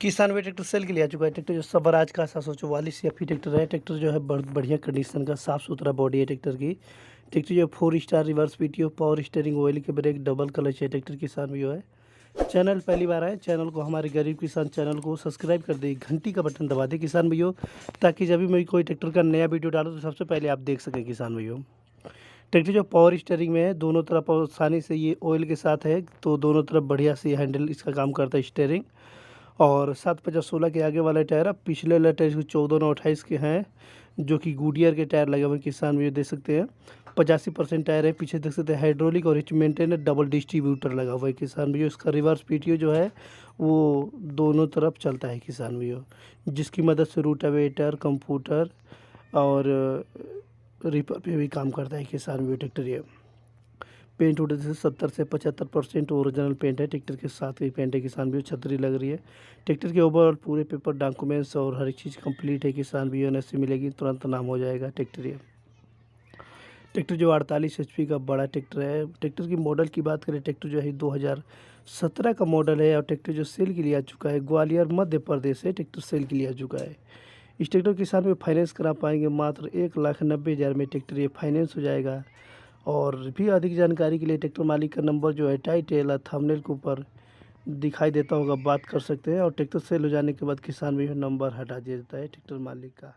किसान वे tractor cell के लिए आ चुका है। ट्रैक्टर जो स्वराज का 744 एफई ट्रैक्टर है। ट्रैक्टर जो है बढ़िया कंडीशन का साफ़ सुथरा बॉडी है ट्रैक्टर की। ट्रैक्टर जो 4 star reverse PTO power steering oil के ब्रेक डबल क्लच है। ट्रैक्टर किसान भी जो है चैनल पहली बार आए, चैनल को हमारे गरीब किसान चैनल को सब्सक्राइब कर दे, घंटी का बटन दबा दे किसान भैया, ताकि जब भी मैं कोई ट्रैक्टर का नया वीडियो डालूँ तो सबसे पहले आप देख सकें किसान भैया। ट्रैक्टर जो पावर स्टीयरिंग में है, दोनों तरफ आसानी से ये ऑयल के साथ है, तो दोनों तरफ बढ़िया से हैंडल इसका काम करता है स्टीयरिंग। और 750/16 के आगे वाला टायर, अब पिछले वाला टायर 14/9/28 के हैं, जो कि गुडियर के टायर लगे हुए किसान भी देख सकते हैं। 85% टायर है। पीछे देख सकते हैं हाइड्रोलिक और मेंटेन डबल डिस्ट्रीब्यूटर लगा हुआ है किसान भी। इसका रिवर्स पीटीओ जो है वो दोनों तरफ चलता है किसान भी, जिसकी मदद से रूटावेटर, कंप्यूटर और रिपर पे भी काम करता है किसान भी ट्रैक्टर। ये पेंट उड़े से 70 से 75% ओरिजिनल पेंट है। ट्रैक्टर के साथ ही पेंट है किसान भी। छतरी लग रही है। ट्रैक्टर के ओवरऑल पूरे पेपर डॉक्यूमेंट्स और हर एक चीज़ कंप्लीट है किसान भी। एनएससी मिलेगी, तुरंत नाम हो जाएगा ट्रैक्टर। ये ट्रैक्टर जो 48 एचपी का बड़ा ट्रैक्टर है। ट्रैक्टर की मॉडल की बात करें, ट्रैक्टर जो है 2017 का मॉडल है। और ट्रैक्टर जो सेल के लिए आ चुका है ग्वालियर मध्य प्रदेश से ट्रैक्टर सेल के लिए आ चुका है। इस ट्रैक्टर किसान में फाइनेंस करा पाएंगे मात्र 1,90,000 में ट्रैक्टर ये फाइनेंस हो जाएगा। और भी अधिक जानकारी के लिए ट्रैक्टर मालिक का नंबर जो है टाइटल या थंबनेल के ऊपर दिखाई देता होगा, बात कर सकते हैं। और ट्रैक्टर सेल हो जाने के बाद किसान भी नंबर हटा दिया जाता है ट्रैक्टर मालिक का।